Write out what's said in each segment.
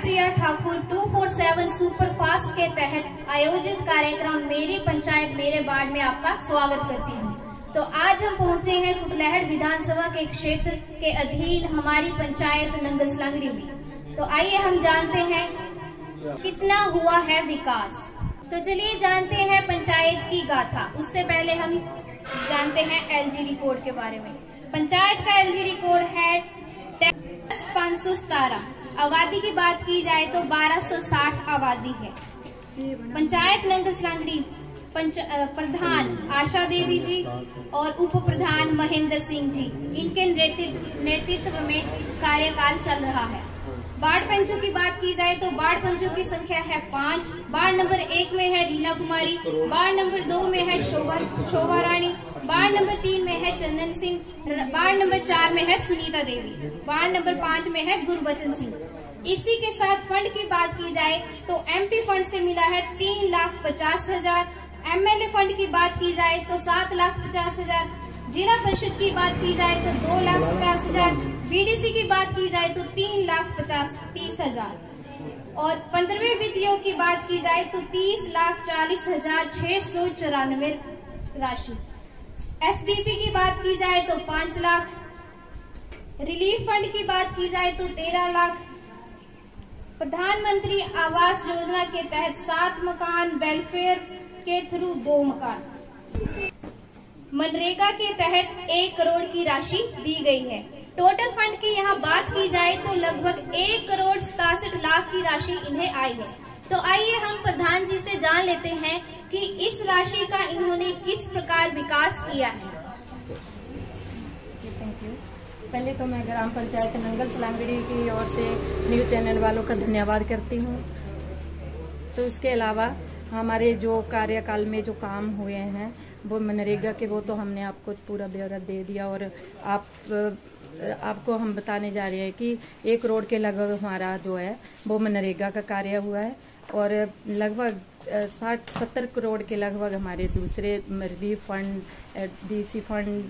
प्रिया Thakur 247 superfast के तहत आयोजित कार्यक्रम मेरी पंचायत मेरे वार्ड में आपका स्वागत करती हूँ। तो आज हम पहुँचे हैं कुटलैहड़ विधानसभा के क्षेत्र के अधीन हमारी पंचायत नंगल सलांगड़ी में। तो आइए हम जानते हैं कितना हुआ है विकास। तो चलिए जानते हैं पंचायत की गाथा। उससे पहले हम जानते हैं एलजीडी कोड के बारे में। पंचायत का एलजीडी कोड है 517। आबादी की बात की जाए तो 1260 आबादी है। पंचायत नंगल सलांगड़ी प्रधान आशा देवी जी और उप प्रधान महेंद्र सिंह जी, इनके नेतृत्व में कार्यकाल चल रहा है। वार्ड पंचों की बात की जाए तो वार्ड पंचों की संख्या है 5। वार्ड नंबर 1 में है रीना कुमारी, वार्ड नंबर 2 में है शोभा रानी, वार्ड नंबर 3 में है चंदन सिंह, वार्ड नंबर 4 में है सुनीता देवी, वार्ड नंबर 5 में है गुरबचन सिंह। इसी के साथ फंड की बात की जाए तो एमपी फंड से मिला है 3,50,000। एमएलए फंड की बात की जाए तो 7,50,000। जिला परिषद की बात की जाए तो 2,50,000। बीडीसी की बात की जाए तो 3,30,000 और 15वें वित्तियों की बात की जाए तो 30,40,694 राशि। एसबीपी की बात की जाए तो 5 लाख। रिलीफ फंड की बात की जाए तो 13 लाख। प्रधानमंत्री आवास योजना के तहत 7 मकान, वेलफेयर के थ्रू 2 मकान। मनरेगा के तहत 1 करोड़ की राशि दी गई है। टोटल फंड की यहाँ बात की जाए तो लगभग 1,67,00,000 की राशि इन्हें आई है। तो आइए हम प्रधान जी से जान लेते हैं कि इस राशि का इन्होंने किस प्रकार विकास किया है। Thank you. पहले तो मैं ग्राम पंचायत नंगल सलांगड़ी की ओर से न्यूज चैनल वालों का धन्यवाद करती हूँ। तो उसके अलावा हमारे जो कार्यकाल में जो काम हुए हैं वो मनरेगा के, वो तो हमने आपको पूरा ब्यौरा दे दिया और आपको हम बताने जा रहे हैं कि 1 करोड़ के लगभग हमारा जो है वो मनरेगा का कार्य हुआ है और लगभग 60-70 करोड़ के लगभग हमारे दूसरे relief fund, DC fund,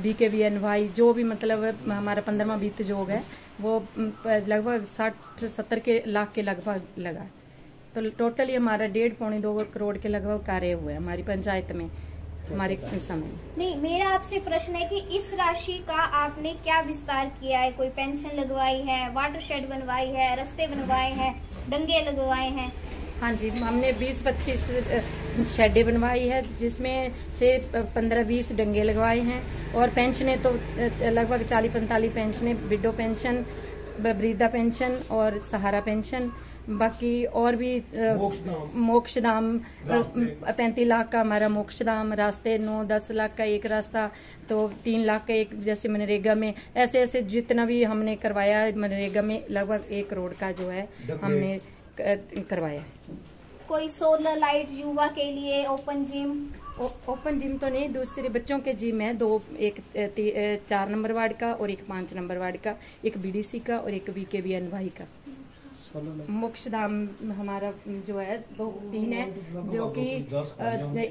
BKBNY जो भी मतलब हमारा 15वां वित्त योग है वो लगभग 60-70 के लाख के लगभग लगा। तो टोटली हमारा 1.5-2 करोड़ के लगभग कार्य हुए हमारी पंचायत में हमारे समय। नहीं, मेरा आपसे प्रश्न है कि इस राशि का आपने क्या विस्तार किया है? कोई पेंशन लगवाई है, वाटर शेड बनवाई है, रास्ते बनवाए हैं, डंगे लगवाए हैं? हाँ जी, हमने 20-25 शेडें बनवाई है जिसमें से 15-20 डंगे लगवाए हैं और पेंशनें तो लगभग 40-45 पेंशनें, विडो पेंशन, वृद्धा पेंशन और सहारा पेंशन, बाकी और भी मोक्षधाम 35 लाख का हमारा मोक्षधाम, रास्ते 9-10 लाख का एक रास्ता, तो 3 लाख का एक, जैसे मनरेगा में ऐसे ऐसे जितना भी हमने करवाया मनरेगा में लगभग 1 करोड़ का जो है हमने करवाया। कोई सोलर लाइट युवा के लिए, ओपन जिम? ओपन जिम तो नहीं, दूसरे बच्चों के जिम है 2, एक 4 नंबर वार्ड का और एक 5 नंबर वार्ड का, एक बीडीसी का और एक BKBNY का। मोक्षधाम हमारा जो है वो 3 है, जो कि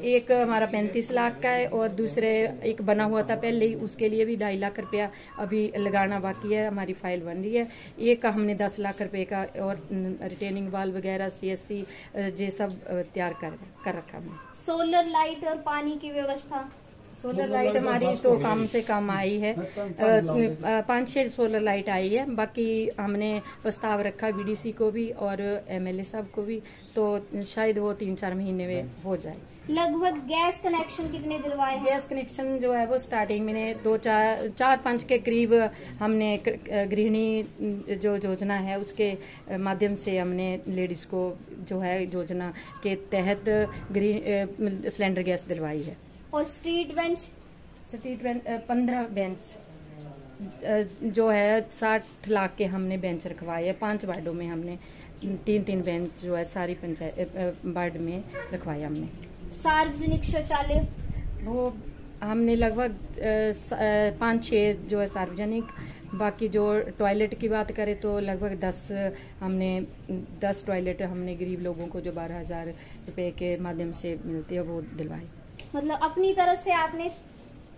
एक हमारा 35 लाख का है और दूसरे एक बना हुआ था पहले ही, उसके लिए भी 2.5 लाख रुपया अभी लगाना बाकी है, हमारी फाइल बन रही है। एक का हमने 10 लाख रुपए का और रिटेनिंग वाल वगैरह CSC ये सब तैयार कर रखा हमने। सोलर लाइट और पानी की व्यवस्था? सोलर लाइट हमारी तो कम से कम आई है, 5-6 सोलर लाइट आई है। बाकी हमने प्रस्ताव रखा BDC को भी और MLA साहब को भी, तो शायद वो 3-4 महीने में हो जाए। लगभग गैस कनेक्शन कितने दिलवाए हैं? गैस कनेक्शन जो है वो स्टार्टिंग में 4-5 के करीब हमने गृहिणी जो योजना है उसके माध्यम से हमने लेडीज को जो है योजना के तहत सिलेंडर गैस दिलवाई है। और स्ट्रीट बेंच? 15 बेंच जो है 60 लाख के हमने बेंच रखवाए है। 5 वार्डों में हमने 3-3 बेंच जो है सारी पंचायत वार्ड में रखवाया हमने। सार्वजनिक शौचालय? वो हमने लगभग 5-6 जो है सार्वजनिक, बाकी जो टॉयलेट की बात करें तो लगभग 10 टॉयलेट हमने गरीब लोगों को जो 12,000 रुपए के माध्यम से मिलती है वो दिलवाई। मतलब अपनी तरफ से आपने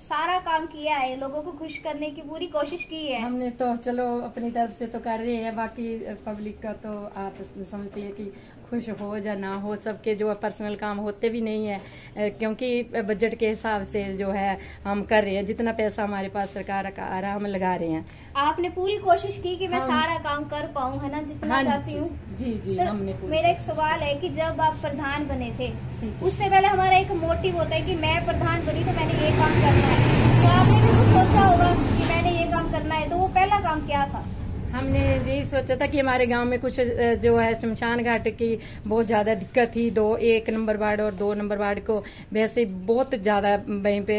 सारा काम किया है, लोगों को खुश करने की पूरी कोशिश की है। हमने तो चलो अपनी तरफ से तो कर रहे हैं, बाकी पब्लिक का तो आप समझती है कि खुश हो या ना हो, सबके जो पर्सनल काम होते भी नहीं है, क्योंकि बजट के हिसाब से जो है हम कर रहे हैं, जितना पैसा हमारे पास सरकार का आ रहा है हम लगा रहे हैं। आपने पूरी कोशिश की कि मैं सारा काम कर पाऊँ, है ना, जितना चाहती हूँ। जी तो हमने मेरा एक सवाल है कि जब आप प्रधान बने थे उससे पहले हमारा एक मोटिव होता है कि मैं प्रधान बनी तो मैंने ये काम करना है, तो आपने भी कुछ सोचा होगा कि मैंने ये काम करना है, तो वो पहला काम क्या था? हमने यही सोचा था कि हमारे गांव में कुछ जो है शमशान घाट की बहुत ज्यादा दिक्कत थी, 1 नंबर वार्ड और 2 नंबर वार्ड को वैसे बहुत ज्यादा वहीं पे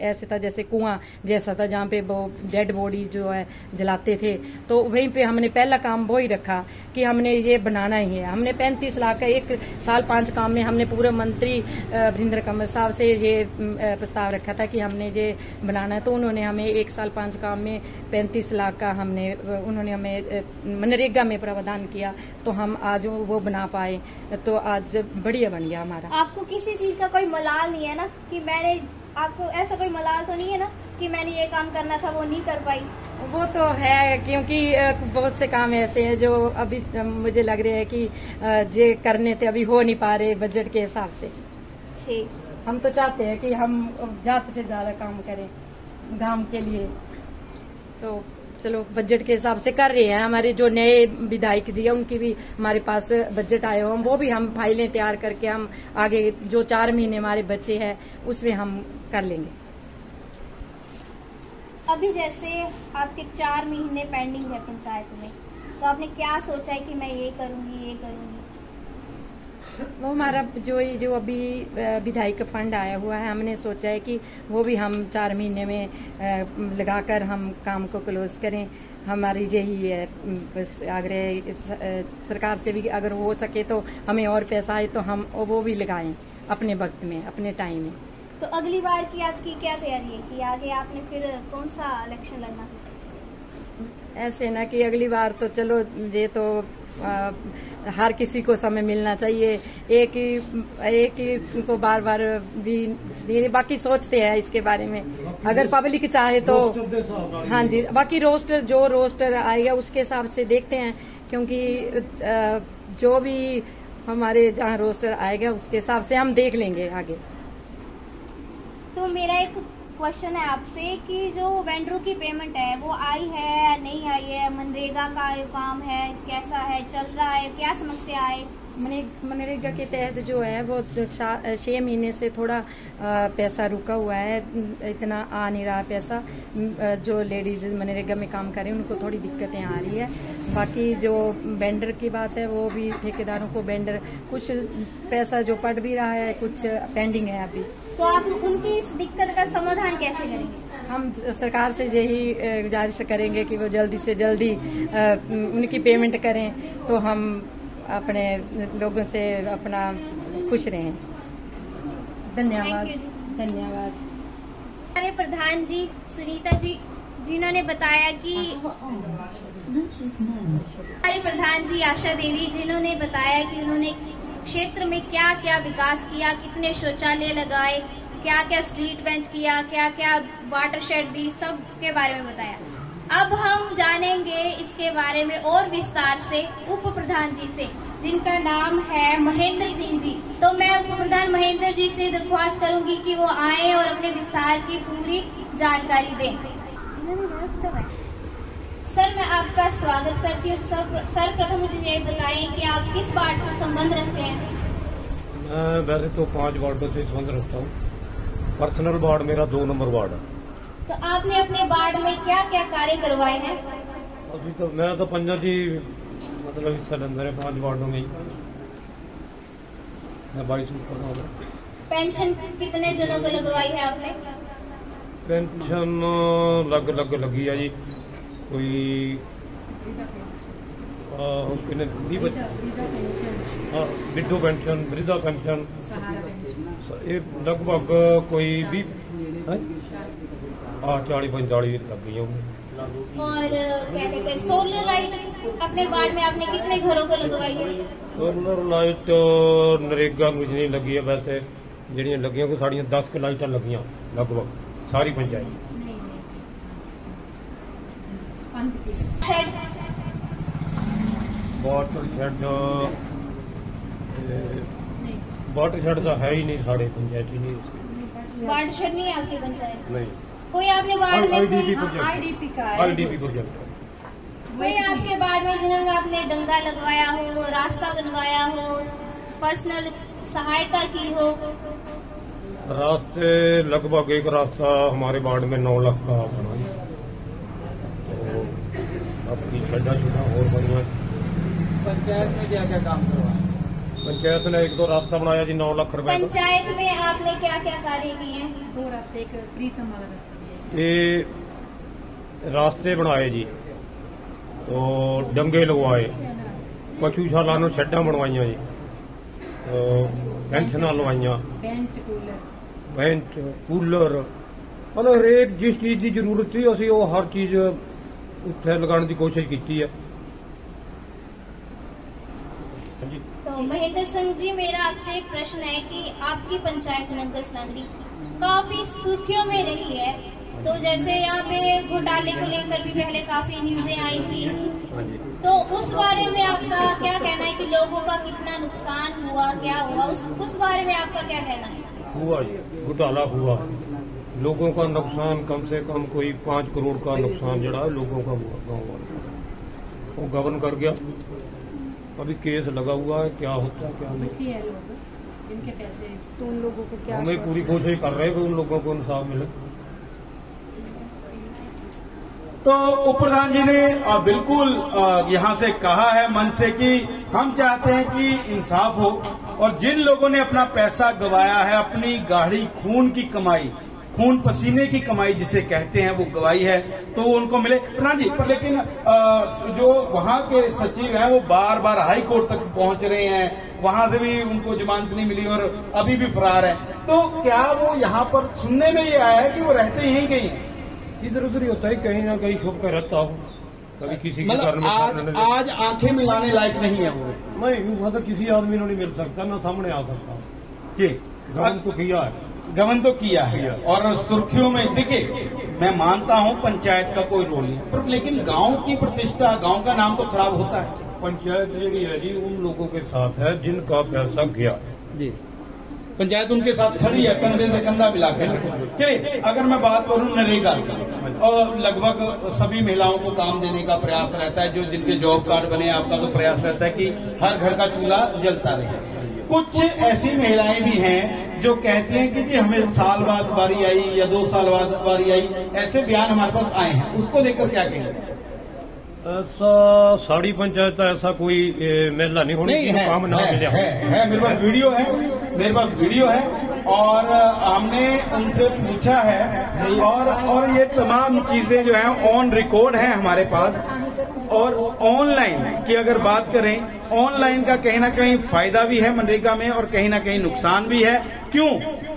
ऐसे था जैसे कुआं जैसा था जहाँ पे वो डेड बॉडी जो है जलाते थे, तो वहीं पे हमने पहला काम वो ही रखा कि हमने ये बनाना ही है। हमने 35 लाख का 1 साल 5 काम में हमने पूरे मंत्री वरिंदर कंवर साहब से ये प्रस्ताव रखा था कि हमने ये बनाना है, तो उन्होंने हमें 1 साल 5 काम में 35 लाख का उन्होंने हमें मनरेगा में प्रावधान किया, तो हम आज वो बना पाए, तो आज बढ़िया बन गया हमारा। आपको किसी चीज का कोई मलाल नहीं है ना कि मैंने, आपको ऐसा कोई मलाल तो नहीं है ना कि मैंने ये काम करना था वो नहीं कर पाई? वो तो है, क्योंकि बहुत से काम ऐसे हैं जो अभी मुझे लग रहे हैं कि जे करने थे अभी हो नहीं पा रहे बजट के हिसाब से। ठीक, हम तो चाहते हैं कि हम ज्यादा से ज्यादा काम करें गांव के लिए, तो चलो बजट के हिसाब से कर रहे हैं। हमारे जो नए विधायक जी हैं उनकी भी हमारे पास बजट आए हो, वो भी हम फाइलें तैयार करके हम आगे जो 4 महीने हमारे बचे हैं उसमें हम कर लेंगे। अभी जैसे आपके 4 महीने पेंडिंग है पंचायत में, तो आपने क्या सोचा है कि मैं ये करूंगी? वो हमारा जो अभी विधायक फंड आया हुआ है, हमने सोचा है कि वो भी हम 4 महीने में लगाकर हम काम को क्लोज करें। हमारी यही है बस आग्रह सरकार से भी, अगर हो सके तो हमें और पैसा आए तो हम वो भी लगाएं अपने वक्त में, अपने टाइम में। तो अगली बार की आपकी क्या तैयारी है कि आगे आपने फिर कौन सा इलेक्शन लड़ना है? ऐसे ना कि अगली बार तो चलो ये तो हर किसी को समय मिलना चाहिए, एक ही को बार बार भी बाकी सोचते हैं इसके बारे में, अगर पब्लिक चाहे तो। हाँ जी, बाकी रोस्टर आएगा उसके हिसाब से देखते हैं, क्योंकि जो भी हमारे जहाँ रोस्टर आएगा उसके हिसाब से हम देख लेंगे आगे। तो मेरा एक क्वेश्चन है आपसे कि जो वेंडरों की पेमेंट है वो आई है नहीं आई है? मनरेगा का काम है कैसा है, चल रहा है, क्या समस्या है? मनरेगा के तहत जो है वो 6 महीने से थोड़ा पैसा रुका हुआ है, इतना आ नहीं रहा पैसा। जो लेडीज मनरेगा में काम कर रहे हैं उनको थोड़ी दिक्कतें आ रही है। बाकी जो वेंडर की बात है वो भी ठेकेदारों को वेंडर कुछ पैसा जो पड़ भी रहा है, कुछ पेंडिंग है अभी। तो आप उनकी इस दिक्कत का समाधान कैसे करेंगे? हम सरकार से यही गुजारिश करेंगे कि वो जल्दी से जल्दी उनकी पेमेंट करें, तो हम अपने लोगों से अपना खुश रहें। धन्यवाद। हमारे प्रधान जी सुनीता जी जिन्होंने बताया कि हमारे प्रधान जी आशा देवी जिन्होंने बताया कि उन्होंने क्षेत्र में क्या क्या विकास किया, कितने शौचालय लगाए, क्या क्या स्ट्रीट बेंच किया, क्या क्या वाटर शेड दी, सब के बारे में बताया। अब हम जानेंगे इसके बारे में और विस्तार से उप प्रधान जी से, जिनका नाम है महेंद्र सिंह जी। तो मैं उप प्रधान महेंद्र जी से दरख्वास्त करूंगी कि वो आए और अपने विस्तार की पूरी जानकारी दें। सर, मैं आपका स्वागत करती हूँ। सर्वप्रथम मुझे ये बताएं कि आप किस वार्ड से संबंध रखते हैं? मैं वैसे तो 5 वार्डों से संबंध रखता हूँ। पर्सनल वार्ड मेरा 2 नंबर वार्ड है। तो आपने अपने वार्ड में क्या क्या कार्य करवाए हैं? अभी तो मैं तो पंजाब जी मतलब हिस्सा लेंदा है 5 वार्डों में ही। मैं 22 पेंशन कितने जनों को लगवाई है आपने? पेंशन लग लगी है जी, कोई विडो पेंशन, वृद्धा पेंशन, ये लगभग कोई भी 40-45 लग गई होंगी। और क्या कहते हैं, सोलर लाइट अपने वार्ड में आपने कितने घरों को लगवाई है? सोलर लाइट नरेगा कुछ नहीं लगी है, वैसे जड़ियां लगियां को साड़ियां 10 लाइटा लगियां लगभग। सारी पंचायत। वाटर शेड तो है ही नहीं साढ़े पंचायत ही नहीं। वाटर शेड नहीं है आपकी पंचायत? नहीं। कोई आपने वार्ड में आईडीपी का आईडीपी प्रोजेक्ट कोई आपके वार्ड में जिन्होंने आपने डंगा लगवाया हो, रास्ता बनवाया हो, पर्सनल सहायता की हो? रास्ते लगभग एक रास्ता हमारे वार्ड में 9 लाख का बना, तो अपनी छड्डा छुट्टा और बढ़िया। पंचायत में क्या क्या काम करवाया? पंचायत ने 1-2 रास्ता बनाया जी 9 लाख रुपए। पंचायत में आपने क्या क्या कार्य किए? 2 रास्ते, एक प्रीतम वाला रास्ता भी है। ये रास्ते बनाए जी, तो डंगे लगवाए, पशुशाला ਨੂੰ ਛੱਡਾਂ ਬਣਵਾਈਆਂ जी, तो पेंशनां लवाइयां, बेंच कूलर, मतलब हरेक जिस चीज की जरूरत थी ਅਸੀਂ ਉਹ हर चीज उत्थे लगाने की कोशिश की है। जी। तो महेंद्र सिंह जी, मेरा आपसे एक प्रश्न है कि आपकी पंचायत नंगल सलांगड़ी काफी सुर्खियों में रही है, तो जैसे यहाँ पे घोटाले को लेकर भी पहले काफी न्यूजें आई थी, तो उस बारे में आपका क्या कहना है कि लोगों का कितना नुकसान हुआ, क्या हुआ, उस बारे में आपका क्या कहना है? हुआ जी, घोटाला हुआ, लोगों का नुकसान कम से कम कोई 5 करोड़ का नुकसान जड़ा लोगों का हुआ गाँव वालों, वो गवर्न कर गया। अभी केस लगा हुआ है, क्या होता है क्या नहीं है। लोग जिनके पैसे, तो उन लोगों को क्या, हमें पूरी कोशिश कर रहे हैं कि उन लोगों को इंसाफ मिले। तो उप प्रधान जी ने बिल्कुल यहाँ से कहा है मन से कि हम चाहते हैं कि इंसाफ हो, और जिन लोगों ने अपना पैसा गवाया है, अपनी गाढ़ी खून की कमाई, खून पसीने की कमाई जिसे कहते हैं, वो गवाई है, तो उनको मिले। प्रधान जी, पर लेकिन जो वहाँ के सचिव हैं वो बार बार हाई कोर्ट तक पहुंच रहे हैं, वहां से भी उनको जमानत नहीं मिली और अभी भी फरार है, तो क्या वो यहाँ पर सुनने में ये आया है कि वो रहते यहीं कहीं? इधर उधर ही होता है, कहीं ना कहीं छुप कर रहता हो, कभी किसी के घर में। आज आंखें मिलाने लायक नहीं है वो? नहीं, वो तो किसी आदमी ने नहीं मिल सकता, ना सामने आ सकता। जी, गवर्न तो किया है, गवर्न तो किया है, और सुर्खियों में देखिए, मैं मानता हूं पंचायत का कोई रोल नहीं, पर लेकिन गांव की प्रतिष्ठा, गांव का नाम तो खराब होता है। पंचायत ये है जी उन लोगों के साथ है जिनका पैसा गया जी, पंचायत उनके साथ खड़ी है, कंधे से कंधा मिलाकर। चलिए, अगर मैं बात करूं नरेगा की, और लगभग सभी महिलाओं को काम देने का प्रयास रहता है, जो जिनके जॉब कार्ड बने, आपका तो प्रयास रहता है कि हर घर का चूल्हा जलता रहे। कुछ ऐसी महिलाएं भी हैं जो कहती हैं कि जी हमें साल बाद बारी आई या 2 साल बाद बारी आई, ऐसे बयान हमारे पास आए हैं, उसको लेकर क्या कहेंगे? ऐसा साड़ी पंचायत ऐसा कोई महिला नहीं होनी नहीं है, काम ना मिले। है, मेरे पास वीडियो है, और हमने उनसे पूछा है, और ये तमाम चीजें जो है ऑन रिकॉर्ड है हमारे पास। और ऑनलाइन की अगर बात करें, ऑनलाइन का कहीं ना कहीं फायदा भी है मनरेगा में, और कहीं ना कहीं नुकसान भी है। क्यों?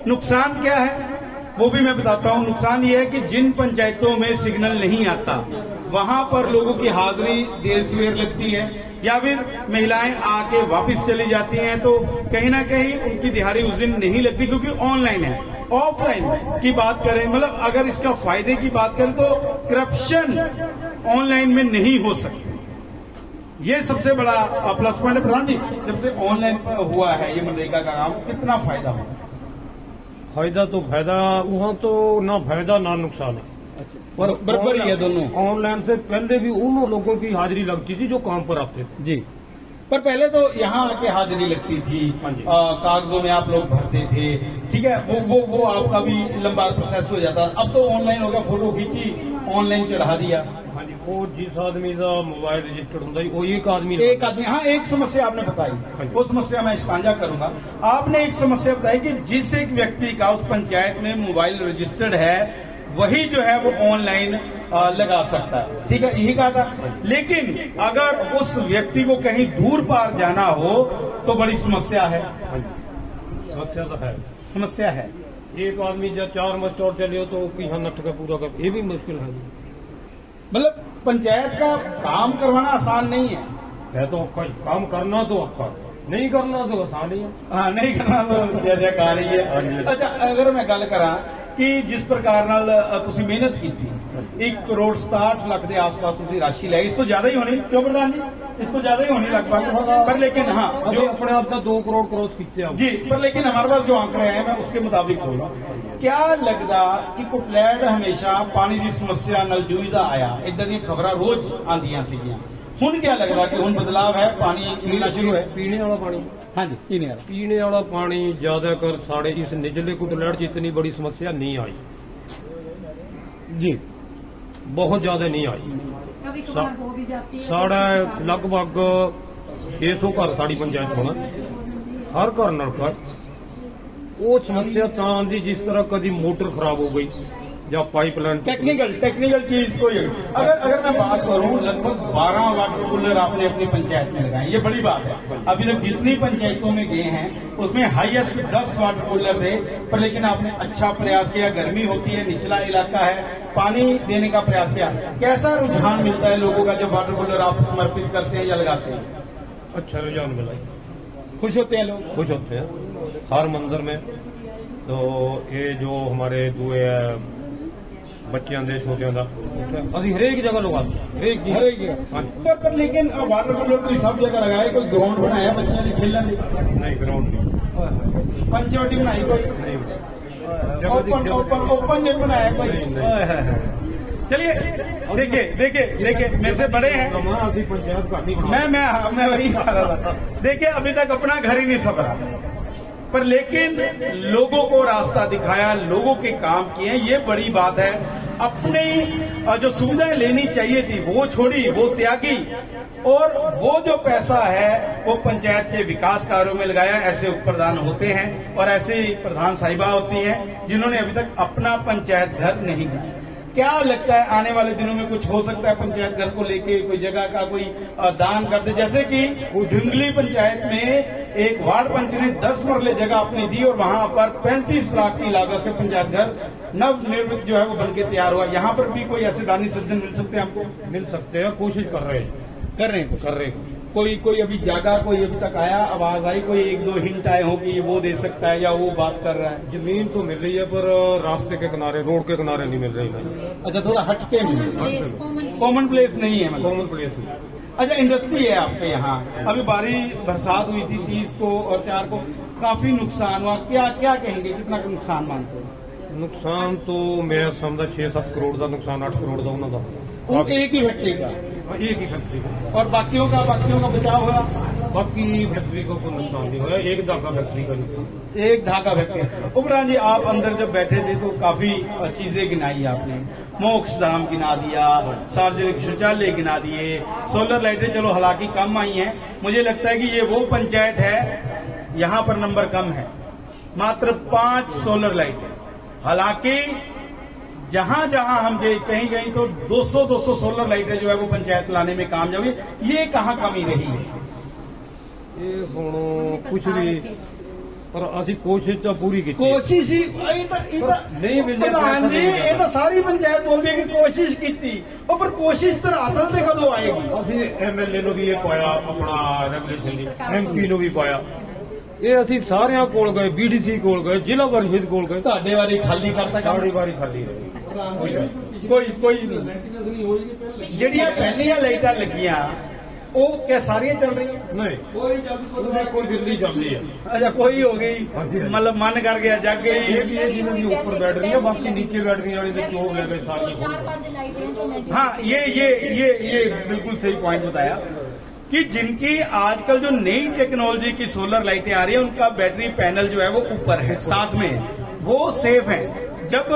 नुकसान क्या है वो भी मैं बताता हूँ। नुकसान ये है कि जिन पंचायतों में सिग्नल नहीं आता, वहां पर लोगों की हाजिरी देर सवेर लगती है, या फिर महिलाएं आके वापस चली जाती हैं, तो कहीं ना कहीं उनकी दिहाड़ी उस दिन नहीं लगती, क्योंकि ऑनलाइन है। ऑफलाइन की बात करें, मतलब अगर इसका फायदे की बात करें, तो करप्शन ऑनलाइन में नहीं हो सकती, ये सबसे बड़ा प्लस पॉइंट है। प्रधान जी, जब से ऑनलाइन हुआ है ये मनरेगा का काम, कितना फायदा हुआ? फायदा तो वहाँ तो ना फायदा ना नुकसान है, पर बराबर ही है दोनों। ऑनलाइन से पहले भी उन लोगों की हाजिरी लगती थी जो काम पर आते थे जी, पर पहले तो यहाँ आके हाजिरी लगती थी, कागजों में आप लोग भरते थे, ठीक है, वो आपका भी लंबा प्रोसेस हो जाता। अब तो ऑनलाइन हो गया, फोटो खींची ऑनलाइन चढ़ा दिया। हाँ जी, वो जिस आदमी का मोबाइल रजिस्टर्ड होता है वो एक आदमी। हाँ, एक समस्या आपने बताई, वो समस्या मैं साझा करूंगा। आपने एक समस्या बताई कि जिस एक व्यक्ति का उस पंचायत में मोबाइल रजिस्टर्ड है, वही जो है वो ऑनलाइन लगा सकता है, ठीक है, यही कहा था। लेकिन अगर उस व्यक्ति को कहीं दूर पार जाना हो तो बड़ी समस्या है। समस्या तो है, समस्या है। एक आदमी जब 4 मस्त और चले हो तो यहाँ नट का पूरा कर, ये भी मुश्किल है। मतलब पंचायत का काम करवाना आसान नहीं है। तो काम करना तो अच्छा, नहीं करना तो आसान ही है। हाँ, नहीं करना तो जैसे कहा रही है। अच्छा, अगर मैं गल करा कि जिस प्रकार ਨਾਲ ਤੁਸੀਂ ਮਿਹਨਤ ਕੀਤੀ 1 ਕਰੋੜ 67 ਲੱਖ ਦੇ ਆਸ-ਪਾਸ ਤੁਸੀਂ ਰਾਸ਼ि ਲਈ ਇਸ ਤੋਂ ਜ਼ਿਆਦਾ ਹੀ ਹੋਣੀ क्यों प्रधान जी इस तो ज्यादा ही होनी लगभग पर लेकिन हाँ जो अपने आप का 2 करोड़ क्रॉस किए जी पर लेकिन हमारे पास जो आंकड़े हैं मैं उसके मुताबिक बोल रहा हूँ क्या लगता कि कुटलैड हमेशा पानी की समस्या नाल जूझदा आया इदां दी खबरां रोज आंदियां सीगियां हुण क्या लगता कि हुण बदलाव है पानी पीना शुरू है पीने वाला पानी हाँ जी पीने वाला पानी ज्यादातर साढ़े इस निचले कुटलैड च इतनी बड़ी समस्या नहीं आई जी बहुत ज्यादा नहीं आई साढ़ा लगभग 600 घर साड़ी पंचायत होना हर घर नलका वो समस्या तां दी जिस तरह कभी मोटर खराब हो गई या पाइपलाइन टेक्निकल चीज कोई अगर मैं बात करूं लगभग 12 वाटर कूलर आपने अपनी पंचायत में लगाए ये बड़ी बात है अभी तक जितनी पंचायतों में गए हैं उसमें हाईएस्ट 10 वाटर कूलर थे पर लेकिन आपने अच्छा प्रयास किया गर्मी होती है निचला इलाका है पानी देने का प्रयास किया कैसा रुझान मिलता है लोगों का जब वाटर कूलर आप समर्पित करते हैं या लगाते हैं अच्छा रुझान मिला खुश होते हैं लोग खुश होते हैं हर मंदिर में तो ये जो हमारे दुए बच्चों के छोटियों का अभी हरेक जगह लगाते हरेक जगह पर लेकिन वाटर कूलर तो सब जगह लगाए कोई ग्राउंड बनाया बच्चों ने खेलने नहीं ग्राउंड नहीं पंचवटी बनाई कोई नहीं ओपन जिम बनाया कोई चलिए देखिए मेरे से बड़े हैं पंचायत का मैं वही कह रहा था देखिए अभी तक अपना घर ही नहीं संभरा पर लेकिन लोगों को रास्ता दिखाया लोगों के काम किए ये बड़ी बात है अपनी जो सुविधाएं लेनी चाहिए थी वो छोड़ी वो त्यागी और वो जो पैसा है वो पंचायत के विकास कार्यों में लगाया ऐसे उप प्रधान होते हैं और ऐसे प्रधान साहिबा होती हैं जिन्होंने अभी तक अपना पंचायत घर नहीं बनाया क्या लगता है आने वाले दिनों में कुछ हो सकता है पंचायत घर को लेके कोई जगह का कोई दान कर दे जैसे कि ढुंगली पंचायत में एक वार्ड पंच ने 10 मरले जगह अपनी दी और वहां पर 35 लाख की लागत से पंचायत घर नव निर्मित जो है वो बनके तैयार हुआ यहाँ पर भी कोई ऐसे दानी सज्जन मिल सकते हैं हमको मिल सकते हैं कोशिश कर रहे हैं कोई अभी जागा कोई अभी तक आया आवाज आई कोई 1-2 हिंट आए हो कि वो दे सकता है या वो बात कर रहा है जमीन तो मिल रही है पर रास्ते के किनारे रोड के किनारे नहीं मिल रही अच्छा थोड़ा हटके मिल रही है कॉमन प्लेस नहीं है मतलब कॉमन प्लेस नहीं अच्छा इंडस्ट्री है आपके यहाँ अभी भारी बरसात हुई थी 30 को और 4 को काफी नुकसान हुआ क्या कहेंगे कितना नुकसान मानते हैं नुकसान तो मैं समझा 6-7 करोड़ का नुकसान 8 करोड़ का उन्होंने एक ही फैक्ट्री का एक ही फैक्ट्री का और बाकियों का बचाव हुआ बाकी फैक्ट्री को कोई नुकसान नहीं हुआ एक धागा फैक्ट्री का नुकसान एक धागा फैक्ट्री उपरान जी आप अंदर जब बैठे थे तो काफी चीजें गिनाई आपने मोक्ष धाम गिना दिया सार्वजनिक शौचालय गिना दिए सोलर लाइटें चलो हालांकि कम आई हैं मुझे लगता है कि ये वो पंचायत है यहाँ पर नंबर कम है मात्र 5 सोलर लाइटें हालांकि जहां हम गए कहीं तो 200 सोलर लाइटें जो है वो पंचायत लाने में कामयाब हुई ये कहाँ कमी रही है ये कुछ भी पर असि कोशिश तो पूरी की कोशिश नहीं प्रधान जी ये तो सारी पंचायत बोल दी कि कोशिश की पर कोशिश तो रातल से कदों आएगी असि MLA नो भी ये पाया अपना रेगुलेशन MP नो भी पाया ਇਹ ਅਸੀਂ ਸਾਰਿਆਂ ਕੋਲ ਗਏ BDC ਕੋਲ ਗਏ ਜ਼ਿਲ੍ਹਾ ਪਰਿਸ਼ਦ ਕੋਲ ਗਏ ਤੁਹਾਡੇ ਵਾਰੀ ਖਾਲੀ ਕਰਤਾ ਸਾਡੀ ਵਾਰੀ ਖਾਲੀ ਰਹੀ ਕੋਈ ਨਹੀਂ ਜਿਹੜੀਆਂ ਪਹਿਲੀਆਂ ਲਾਈਟਾਂ ਲੱਗੀਆਂ ਉਹ क्या सारियां चल रही है नहीं कोई दिल्ली चल रही है अच्छा कोई हो गई मतलब मन कर गया जग गई जिन्होंने ऊपर बैठ रही है बाकी नीचे बैठ रही वाले जो हो गए सारी हाँ ये बिल्कुल सही पॉइंट बताया कि जिनकी आजकल जो नई टेक्नोलॉजी की सोलर लाइटें आ रही है उनका बैटरी पैनल जो है वो ऊपर है साथ में वो सेफ है जब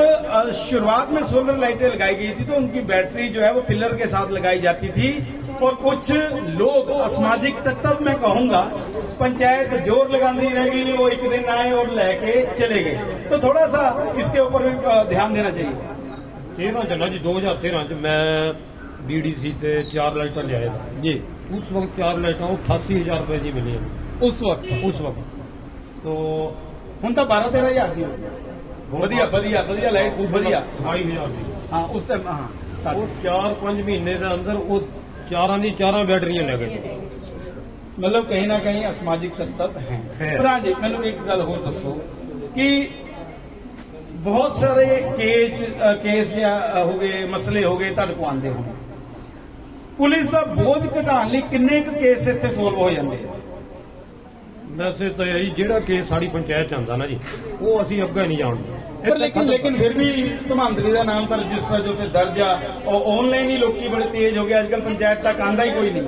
शुरुआत में सोलर लाइटें लगाई गई थी तो उनकी बैटरी जो है वो पिलर के साथ लगाई जाती थी और कुछ लोग असामाजिक तत्व मैं कहूंगा पंचायत जोर लगाती रहेगी वो एक दिन आए और लेके चले गए तो थोड़ा सा इसके ऊपर भी ध्यान देना चाहिए 13 चला जी 2013 च मैं BDC से 4 लाइटें लिया था जी उस वक्त 4 लाइटें 88,000 रुपए की मिली उस वक्त तो हम तो 12-13 हजार की ਵਧੀਆ ਲਾਈਟ ਵਧੀਆ 2,500 ਦੀ ਹਾਂ ਉਸ ਟਾਈਮ ਹਾਂ ਉਹ 4-5 ਮਹੀਨੇ ਦੇ ਅੰਦਰ ਉਹ ਚਾਰਾਂ ਦੀ ਚਾਰਾਂ ਬੈਟਰੀਆਂ ਲੈ ਗਏ मतलब कहीं ना कहीं असामाजिक तत्व हैं प्रधान जी मैंने एक गल होर दसो कि ਬਹੁਤ ਸਾਰੇ ਕੇਸ ਹੋ ਗਏ, ਮਸਲੇ ਹੋ ਗਏ, ਤੁਹਾਡੇ ਕੋਲ ਆਉਂਦੇ ਹੋਣੇ। ਪੁਲਿਸ ਦਾ ਬੋਝ ਘਟਾਉਣ ਲਈ ਕਿੰਨੇ ਕੁ ਕੇਸ ਇੱਥੇ ਸੋਲਵ ਹੋ ਜਾਂਦੇ ਆ? ਵੈਸੇ ਤਾਂ ਜੀ ਜਿਹੜਾ ਕੇਸ ਸਾਡੀ ਪੰਚਾਇਤ ਚ ਆਉਂਦਾ ਨਾ ਜੀ, ਉਹ ਅਸੀਂ ਅੱਗੇ ਨਹੀਂ ਜਾਣਦੇ। ਪਰ ਲੇਕਿਨ ਫਿਰ ਵੀ ਧਮਾਂਦਰੀ ਦਾ ਨਾਮ ਤਾਂ ਰਜਿਸਟਰ ਜੋ ਤੇ ਦਰਜ ਆ, और ऑनलाइन ही लोग बड़े तेज हो गए आजकल, पंचायत तक आंदा ही कोई नहीं।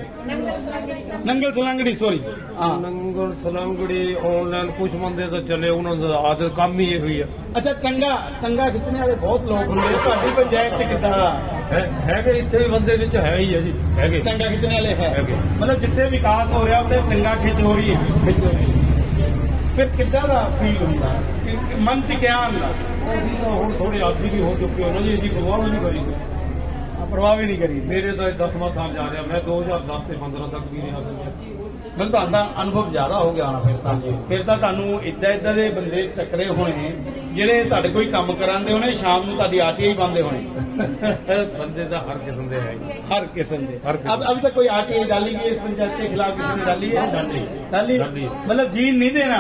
नंगल सलांगड़ी सॉरी नंगल सलांगड़ी ऑनलाइन कुछ बंदे तो चले, उन्होंने आदत काम ही ये हुई है। अच्छा, टंगा खिंचने वाले बहुत लोग होंगे ਤੁਹਾਡੀ ਪੰਚਾਇਤ ਚ ਕਿੱਦਾਂ ਹੈਗੇ? ਇੱਥੇ ਵੀ ਬੰਦੇ ਵਿੱਚ ਹੈ ਹੀ ਹੈ ਜੀ, ਹੈਗੇ ਟੰਗਾ ਖਿੱਚਣੇ ਵਾਲੇ ਹੈ। ਮਤਲਬ ਜਿੱਥੇ ਵਿਕਾਸ ਹੋ ਰਿਹਾ ਉੱਥੇ ਟੰਗਾ ਖਿੱਚ ਹੋ ਰਹੀ ਹੈ। ਫਿਰ ਕਿੱਦਾਂ ਦਾ ਫੀਲ ਹੁੰਦਾ, ਮਨ ਚ ਕਿਆ ਆਉਂਦਾ? ਹੁਣ ਥੋੜੀ ਆਦਮੀ ਵੀ ਹੋ ਚੁੱਕੀ ਹੋ ਨਾ ਜੀ, ਇਹਦੀ ਪ੍ਰਭਾਵ ਵੀ ਨਹੀਂ ਕਰੀ, ਪ੍ਰਭਾਵ ਵੀ ਨਹੀਂ ਕਰੀ। ਮੇਰੇ ਤਾਂ 10ਵਾਂ ਸਾਲ ਜਾ ਰਿਹਾ, ਮੈਂ 2010 ਤੇ 15 ਤੱਕ ਵੀ ਰਿਹਾ ਸੀ। ਮੈਨੂੰ ਤੁਹਾਡਾ ਅਨੁਭਵ ਜ਼ਿਆਦਾ ਹੋ ਗਿਆ ਹੋਣਾ ਫਿਰ ਤਾਂ ਤੁਹਾਨੂੰ ਏਦਾਂ ਦੇ ਬੰਦੇ ਟੱਕਰੇ ਹੋਣੇ ਜਿਹੜੇ ਤੁਹਾਡੇ ਕੋਈ ਕੰਮ ਕਰਾਉਂਦੇ ਹੋਣੇ, ਸ਼ਾਮ ਨੂੰ ਤੁਹਾਡੀ ਆਰਟੀਆਈ ਬੰਦੇ ਹੋਣੇ। ਬੰਦੇ ਤਾਂ ਹਰ ਕਿਸਮ ਦੇ ਹੈ, हर किस्म के। अब अभी तक कोई आरटीआई डाली गई इस पंचायत के खिलाफ? किसी ने डाली है? डाली। मतलब जीन नहीं देना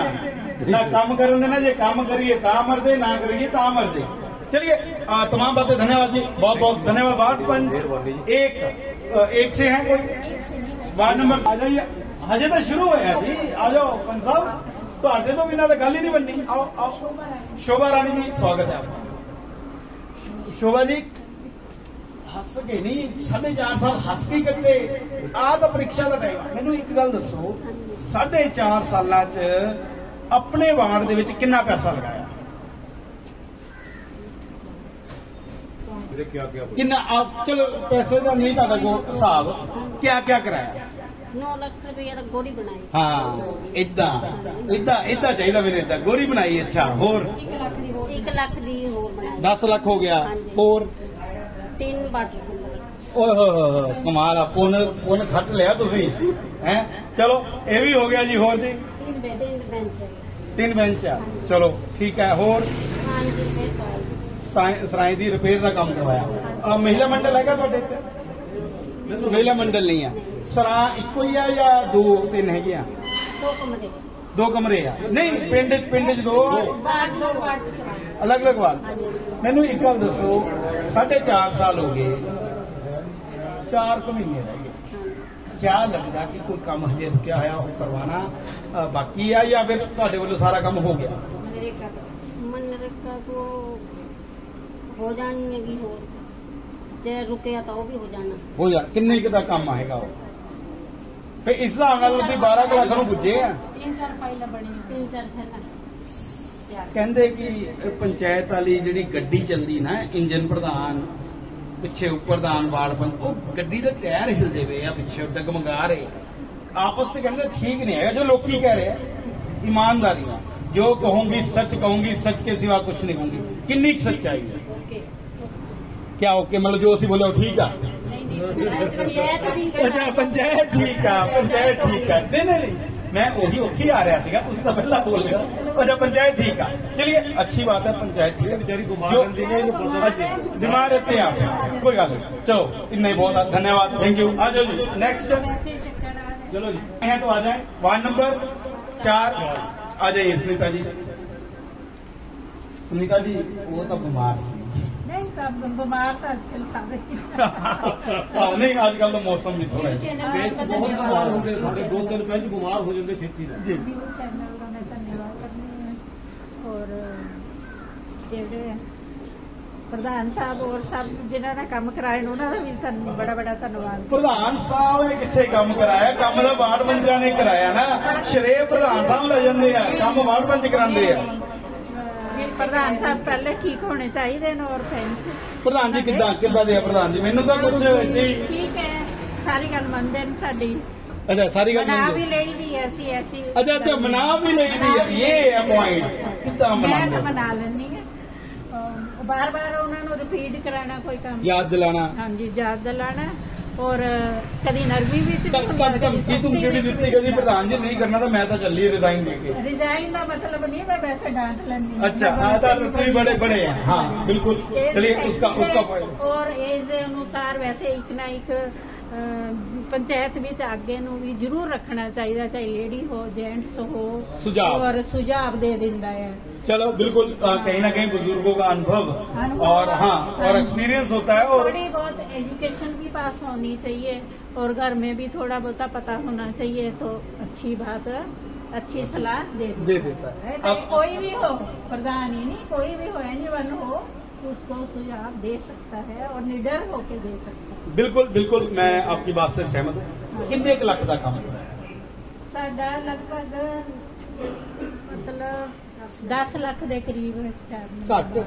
ना, काम करने देना, जो काम करिए ता मर दे, ना करिए ता मर दे। चलिए तमाम बातें, धन्यवाद जी, बहुत बहुत धन्यवाद। वार्ड पंच एक से है कोई? वार्ड नंबर आ जाइए, हजे तो शुरू होया जी, आ जाओ पंच साहब, तो आटे तो बिना तो गल ही नहीं बननी। आओ आओ, शोभा रानी जी स्वागत है आपका। शोभा जी हस के नहीं, 4.5 साल हस के कट्टे, आ तो परीक्षा का टाइम। मैनू एक गल दसो, 4.5 साल अपने वार्ड दे विच कितना पैसा लगाया? कितना? चलो पैसे का नहीं तुहाडे कोल हिसाब, क्या क्या कराया? 9 लाख रुपया तो गोरी बनाई। हाँ, इदा चाहिए मेरे, इदा गोरी बनाई। अच्छा, होर 1 लाख दी होर बनाई। 10 लाख हो गया। होर 3 वाटर ओह कमाल, पुन खट लिया तुसी हैं। चलो ये भी हो गया जी। होर जी 3 बेंच है। चलो ठीक है। होर सराय दी रिपेयर का काम करवाया। महिला मंडल है तुहाडे इत्थे? महिला मंडल नहीं है। सरा इको ही है या 2-3 है? 2 कमरे है। नहीं पिंड च 2 अलग अलग वार्ड। मैनू एक गल दसो, 4.5 साल हो गए, 4 महीने रह गए, क्या लगता कि कोई काम हजे रुकिया है वो करवाना बाकी है या फिर तुहाडे वालों सारा काम हो गया? मनरेगा को हो जानी है, हो जे रुके तो भी हो जाना। हो जा किन्ने का काम आएगा वो? फिर इस हिसाब नाल 12 लाख नूं पुजे आ। 3-4 फाइलां बणीआं, 3-4 फाइलां। कहंदे कि पंचायत वाली जिहड़ी गड्डी चलदी ना, इंजन प्रधान पिछे प्रधान वार्ड पंच, वो गड्डी दे टायर हिलदे पे आ पिछे, डगमगा रहे आपस च। कहंदे ठीक नहीं है जो लोग कह रहे हैं। ईमानदारी जो कहूंगी सच कहूंगी, सच के सिवा कुछ नहीं कहूंगी। किन्नी सच्चाई है? क्या ओके, मतलब जो असीं बोले वो ठीक है? अच्छा, पंचायत ठीक है, पंचायत ठीक है। नहीं, मैं वही उत्थे आ रहा सीगा, तुसीं तां पहला बोल लिया। अच्छा, पंचायत ठीक है। चलिए अच्छी बात है, पंचायत ठीक है। बेचारी बीमार रहते हैं आप, कोई गल नहीं। चलो इतना ही बहुत, धन्यवाद, थैंक यू। आ जाओ जी नेक्स्ट। चलो जी है तो आ जाए। वार्ड नंबर 4 आ जाइए। सुनीता जी, सुनीता जी वो तो बीमार सी। नहीं तो बीमार तो आजकल सारे नहीं, आजकल तो मौसम भी थोड़ा बीमार होंगे, 2-3 पैंच बीमार हो जाते छेती जी। चैनल का मैं धन्यवाद करनी है, और जेडे प्रधान साहब और सब जिन्होंने काम कराए उन्होंने भी बड़ा बड़ा धन्यवाद। प्रधान साहब ने कितने काम कराया? काम तो वार्ड पंचा ने कराया ना, श्रेय प्रधान साहब ले जाते हैं, काम वार्ड पंच कराते हैं। प्रधान साहब पहले ठीक होने चाहिए, और पेंच प्रधान जी किदा दे? प्रधान जी मैनू तो कुछ ठीक है, सारी गल मनदे ने साडी। अच्छा, सारी गल मना भी लई दी ऐसी ऐसी। अच्छा, मना भी लई दी है, ये है पॉइंट। किदा मना लेनी है, बार बार उन्होंने रिपीट कराना कोई काम, याद दिलाना। हाँ जी, याद दिलाना। और कभी नरवी भी तुम ड्यूटी दी, कभी प्रधान जी नहीं करना तो मैं तो चली रिजाइन देके। रिजाइन का मतलब नहीं, मैं वैसे डांट लेनी। अच्छा, तो बड़े बड़े हैं। हाँ बिल्कुल, चलिए उसका और एज के अनुसार वैसे एक ना एक ਪੰਚਾਇਤ ਵਿੱਚ ਅੱਗੇ ਨੂੰ ਵੀ ਜ਼ਰੂਰ ਰੱਖਣਾ ਚਾਹੀਦਾ, ਚਾਹੇ ਲੇਡੀ ਹੋ जेंट्स हो, सुझाव और सुझाव दे दिंदा है। चलो बिल्कुल कहीं ना कहीं बुजुर्गों का अनुभव और हाँ और एक्सपीरियंस होता है और थोड़ी बहुत एजुकेशन भी पास होनी चाहिए और घर में भी थोड़ा बहुत पता होना चाहिए, तो अच्छी बात है, अच्छी सलाह दे देता है। अब कोई भी हो, प्रधान ही नहीं, कोई भी हो, एनीवन हो, उसको सुझाव दे सकता है और निडर होकर दे सकता है। बिल्कुल बिल्कुल मैं आपकी बात से सहमत हूँ। कितने एक लाख का काम है साडा लगभग मतलब 10 ਲੱਖ ਦੇ ਕਰੀਬ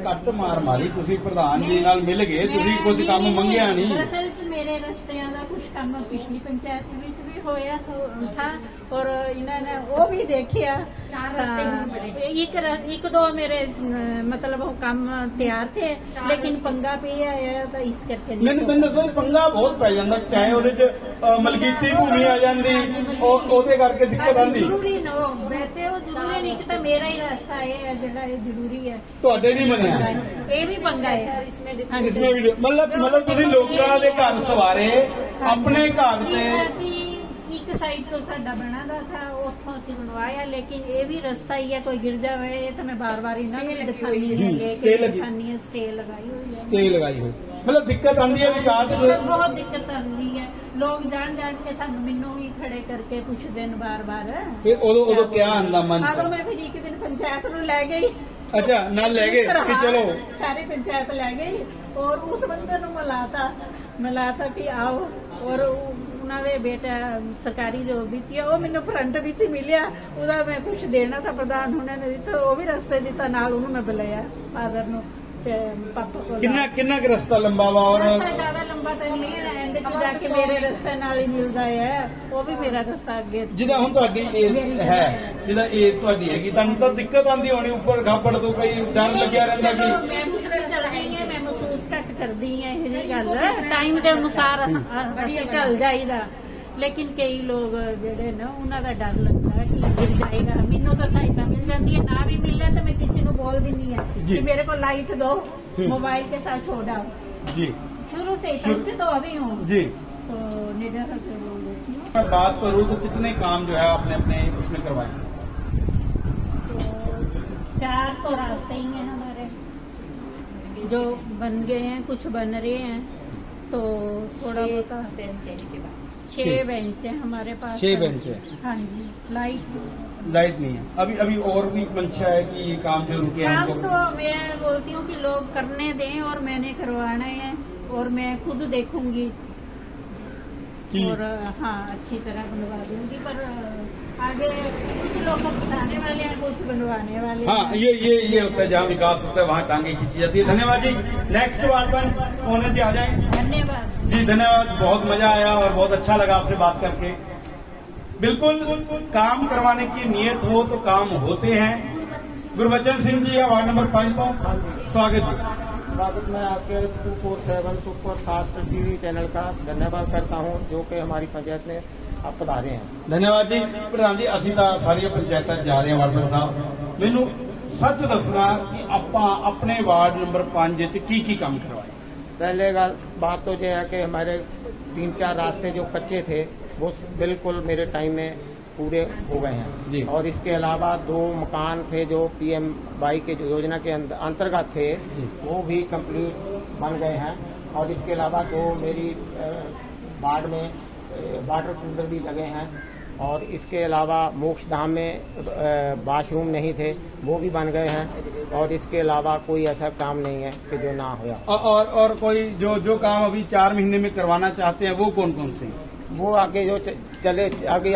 ਘੱਟ ਮਾਰ ਮਾਰੀ ਤੁਸੀਂ ਪ੍ਰਧਾਨ ਜੀ ਨਾਲ ਮਿਲ ਗਏ, ਤੁਸੀਂ ਕੁਝ ਕੰਮ ਮੰਗਿਆ ਨਹੀਂ। ਅਸਲ 'ਚ ਮੇਰੇ ਰਸਤਿਆਂ ਦਾ ਕੁਝ ਕੰਮ ਪਿਛਲੀ ਪੰਚਾਇਤ ਵਿੱਚ ਵੀ ਹੋਇਆ था और इन्होंने वो भी देखिया, 4 रस्ते एक दो मेरे मतलब वो काम तैयार थे, लेकिन पंगा पे आया तो इस करके ਮੈਨੂੰ ਦੱਸੋ ਪੰਗਾ ਬਹੁਤ ਪੈ ਜਾਂਦਾ, ਚਾਹੇ ਉਹਦੇ ਚ ਮਲਕੀਤੀ ਭੂਮੀ ਆ ਜਾਂਦੀ ਉਹਦੇ ਕਰਕੇ ਦਿੱਕਤ ਆਉਂਦੀ। ਜ਼ਰੂਰੀ ਨਾ ਵੈਸੇ ਉਹ ਜ਼ਰੂਰੀ ਨਹੀਂ ਕਿ ਤਾਂ ਮੇਰਾ ਹੀ ਰਸਤਾ ਹੈ ਜਿਹੜਾ ਇਹ ਜ਼ਰੂਰੀ ਹੈ, ਤੁਹਾਡੇ ਨਹੀਂ ਬਣਿਆ, ਇਹ ਵੀ ਪੰਗਾ ਹੈ इसमें भी मतलब ਤੁਸੀਂ ਲੋਕਾਂ ਦੇ ਘਰ ਸਵਾਰੇ ਆਪਣੇ ਘਰ ਤੇ ਇੱਕ ਸਾਈਡ ਤੋਂ ਸਾਡਾ ਬਣਾਦਾ ਥਾ, ਉੱਥੋਂ ਅਸੀਂ ਬਣਵਾਇਆ, ਲੇਕਿਨ ਇਹ ਵੀ ਰਸਤਾ ਹੀ ਹੈ, ਕੋਈ ਗਿਰ ਜਾਵੇ ਇਹ ਤਾਂ ਮੈਂ ਬਾਰ-ਬਾਰ ਇਹਨਾਂ ਨੂੰ ਦਿਖਾਣੀ ਹੈ, ਸਟੇ ਲਗਾਈ ਹੋਈ ਹੈ, ਸਟੇ ਲਗਾਈ ਹੋਈ, ਮਤਲਬ ਦਿੱਕਤ ਆਉਂਦੀ ਹੈ ਵਿਕਾਸ, ਬਹੁਤ ਦਿੱਕਤ ਆਉਂਦੀ ਹੈ, ਲੋਕ ਜਾਣ ਕੇ ਸਾਨੂੰ ਮੈਨੂੰ ਹੀ ਖੜੇ ਕਰਕੇ ਪੁੱਛਦੇ ਨੇ ਬਾਰ-ਬਾਰ, ਫਿਰ ਉਦੋਂ ਕਿਆ ਆਂਦਾ ਮਨ ਚ? ਮੈਂ ਫਿਰ ਇੱਕ ਦਿਨ ਪੰਚਾਇਤ ਨੂੰ ਲੈ ਗਈ, अच्छा ਨਾਲ ਲੈ ਗਏ ਕਿ ਚਲੋ सारी पंचायत ले गई और उस बंदे ਨੂੰ ਮਿਲਾਤਾ ਕਿ आओ, और उन्होंने बेटा सरकारी जॉब ਵਿੱਚ ਹੈ, ਉਹ ਮੈਨੂੰ ਫਰੰਟ ਵਿੱਚ ਮਿਲਿਆ, ਉਹਦਾ ਮੈਂ ਕੁਝ ਦੇਣਾ ਤਾਂ ਪ੍ਰਧਾਨ ਹੋਣਾ ਨੇ ਦਿੱਤਾ, ਉਹ ਵੀ ਰਸਤੇ ਦਿੱਤਾ, ਨਾਲ ਉਹਨੂੰ ਮੈਂ ਬੁਲਾਇਆ ਫਾਦਰ ਨੂੰ ਤੇ ਪਾਪਾ ਕੋਲ। ਕਿੰਨਾ ਕਿ ਰਸਤਾ ਲੰਬਾ ਵਾ ਔਰ ਜ਼ਿਆਦਾ ਲੰਬਾ ਤਾਂ ਨਹੀਂ ਹੈ, ਐਂਡ ਚ ਜਾ ਕੇ ਮੇਰੇ ਰਸਤੇ ਨਾਲ ਹੀ ਮਿਲਦਾ ਹੈ, ਉਹ ਵੀ ਮੇਰਾ ਰਸਤਾ ਅੱਗੇ। ਜਿਹਦਾ ਹੁਣ ਤੁਹਾਡੀ ਏਜ ਹੈ, ਜਿਹਦਾ ਏਜ ਤੁਹਾਡੀ ਹੈਗੀ, ਤੁਹਾਨੂੰ ਤਾਂ ਦਿੱਕਤ ਆਉਂਦੀ ਹੋਣੀ, ਉੱਪਰ ਖਾਪੜ ਤੋਂ ਕਈ ਡਰ ਲੱਗਿਆ ਰਹਿੰਦਾ ਕਿ ਮੈਂ ਮੁਸਕਲ ਚੱਲ ਰਹੀ ਹਾਂ, ਮੈਂ ਮਹਿਸੂਸ ਘੱਟ ਕਰਦੀ ਹਾਂ ਇਹ ਜਿਹੀ ਗੱਲ, ਟਾਈਮ ਦੇ ਅਨੁਸਾਰ ਅਸੀਂ ਚੱਲ ਜਾਈਦਾ, लेकिन कई लोग जेडे ना उन्होंने डर लगता है कि गिर जाएगा। मैनू तो सहायता मिल जाती है, ना भी मिले तो मैं किसी को बोल भी नहीं है कि मेरे को लाइट दो, मोबाइल के साथ छोड़ आओ जी, शुरू से शुरू तो अभी हूँ जी, तो निडर मैं बात करूँ तो कितने काम जो है आपने अपने उसमें करवाए? तो 4 तो रास्ते ही हैं हमारे जो बन गए हैं, कुछ बन रहे हैं, तो थोड़ा बहुत 6 बेंच है हमारे पास, 6 बेंच है, हाँ जी। लाइट नहीं है अभी और भी मंशा है कि ये काम जो रुके हैं काम तो मैं बोलती हूँ कि लोग करने दें और मैंने करवाना है और मैं खुद देखूंगी और हाँ अच्छी तरह बनवा दूंगी, पर आगे कुछ लोग बताने वाले हैं, कुछ बनवाने वाले हाँ हैं। ये होता है, जहाँ विकास होता है वहाँ टांगे खींची जाती है। धन्यवाद जी। नेक्स्ट वार्ड पंच मोहन जी आ जाए। धन्यवाद जी धन्यवाद, बहुत मजा आया और बहुत अच्छा लगा आपसे बात करके। बिल्कुल काम करवाने की नियत हो तो काम होते हैं। गुरबचन सिंह जी वार्ड नंबर 5 तो स्वागत जी। स्वागत मैं आपके 247 सुपर फास्ट टीवी चैनल का धन्यवाद करता हूं, जो कि हमारी पंचायत में आप पधारे हैं। धन्यवाद जी। प्रधान जी ਅਸੀਂ ਤਾਂ ਸਾਰੀਆਂ ਪੰਚਾਇਤਾਂ ਜਾ ਰਹੇ ਹਾਂ ਵਾਰਡ ਸਾਹਿਬ, ਮੈਨੂੰ सच दसना कि ਆਪਾਂ अपने वार्ड नंबर 5 ਚ ਕੀ ਕੰਮ करवाए? पहले बात तो यह है कि हमारे 3-4 रास्ते जो कच्चे थे वो बिल्कुल मेरे टाइम में पूरे हो गए हैं जी। और इसके अलावा 2 मकान थे जो PMY के योजना के अंतर्गत थे वो भी कंप्लीट बन गए हैं, और इसके अलावा 2 मेरी वार्ड में वाटर कूलर भी लगे हैं, और इसके अलावा मोक्ष धाम में बाथरूम नहीं थे वो भी बन गए हैं, और इसके अलावा कोई ऐसा काम नहीं है कि जो ना हुआ। और कोई जो काम अभी 4 महीने में करवाना चाहते हैं वो कौन कौन से? वो आगे जो आगे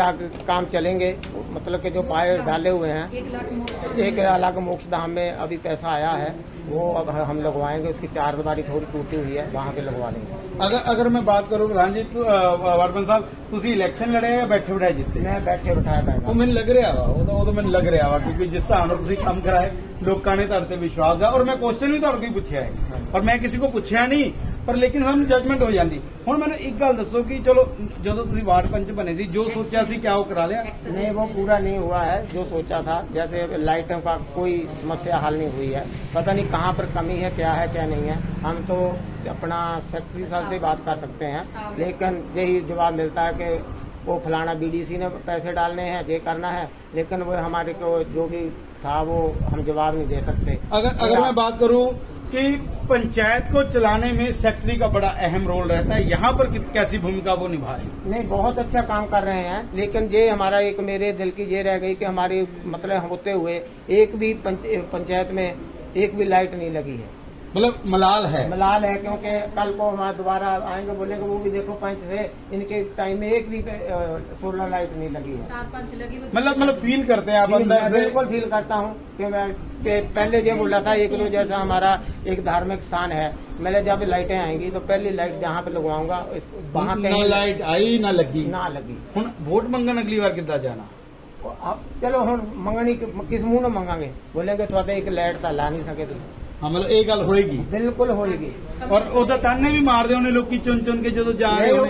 काम चलेंगे, मतलब कि जो पाए डाले हुए हैं 1 लाख मोक्ष धाम में अभी पैसा आया है, वो अब हम लगवाएंगे। उसकी 4 दीवारी थोड़ी टूटी हुई है, वहाँ पे लगवा देंगे। अगर मैं बात करूँ प्रधान जी, वार्डमैन साहब ਤੁਸੀਂ ਇਲੈਕਸ਼ਨ ਲੜੇ ਜਾਂ ਬੈਠੇ ਬਿਠਾਏ ਜਿੱਤੇ? मैं बैठे बिठाया बैठा। ਉਹ ਮੈਨੂੰ ਲੱਗ ਰਿਹਾ ਵਾ, ਉਹ ਤਾਂ ਮੈਨੂੰ ਲੱਗ ਰਿਹਾ ਵਾ, ਕਿਉਂਕਿ ਜਿਸ ਹਿਸਾਬ ਨਾਲ ਤੁਸੀਂ ਕੰਮ ਕਰਾਏ ਲੋਕਾਂ ਨੇ ਤੁਹਾਡੇ ਤੇ ਵਿਸ਼ਵਾਸ ਹੈ, ਔਰ ਮੈਂ ਕੁਐਸਚਨ ਵੀ ਤੁਹਾਡੇ ਤੋਂ ਪੁੱਛਿਆ ਹੈ, ਔਰ ਮੈਂ ਕਿਸੇ ਕੋ ਪੁੱਛਿਆ ਨਹੀਂ पर लेकिन सानू जजमेंट हो जाती। हुण मैंने एक गल दसो कि चलो जदों तुसीं वार्ड पंच बने सी, जो सोचा सी क्या वो करा लिया? नहीं, वो पूरा नहीं हुआ है जो सोचा था। जैसे लाइटों का कोई समस्या हल नहीं हुई है, पता नहीं कहाँ पर कमी है क्या नहीं है। हम तो अपना सेक्रेटरी साहब से बात कर सकते हैं, लेकिन यही जवाब मिलता है कि वो फलाना बीडीसी ने पैसे डालने हैं, ये करना है, लेकिन वो हमारे को जो भी था वो हम जवाब नहीं दे सकते। अगर मैं बात करूं कि पंचायत को चलाने में सेक्रेटरी का बड़ा अहम रोल रहता है, यहाँ पर कैसी भूमिका वो निभा रहे हैं? नहीं, बहुत अच्छा काम कर रहे हैं, लेकिन ये हमारा एक मेरे दिल की ये रह गई कि हमारी मतलब होते हुए एक भी पंचायत में एक भी लाइट नहीं लगी है। मतलब मलाल है क्योंकि कल को हमारे दोबारा आएंगे, बोलेंगे वो भी देखो पंच थे, इनके टाइम में एक भी सोलर लाइट नहीं लगी है। 4-5 लगी। मतलब फील करते हैं आप अंदर से? बिल्कुल फील करता हूँ कि मैं पहले ये बोला था एक रोज जैसा हमारा एक धार्मिक स्थान है, मैंने जब लाइटें आएंगी तो पहली लाइट जहाँ पे लगवाऊंगा वहाँ ना लाइट आई ना लगी। हुण वोट मंगन अगली बार कितना जाना? अब चलो हुण मंगनी किस मुंह न मंगांगे, बोलेंगे तो एक लाइट तो ला नहीं सके। हाँ, मतलब ये गल होएगी, बिल्कुल होएगी। और ਉਹਦਾ ਤਾਨੇ भी मार दे लोग चुन के जो जा रहे हो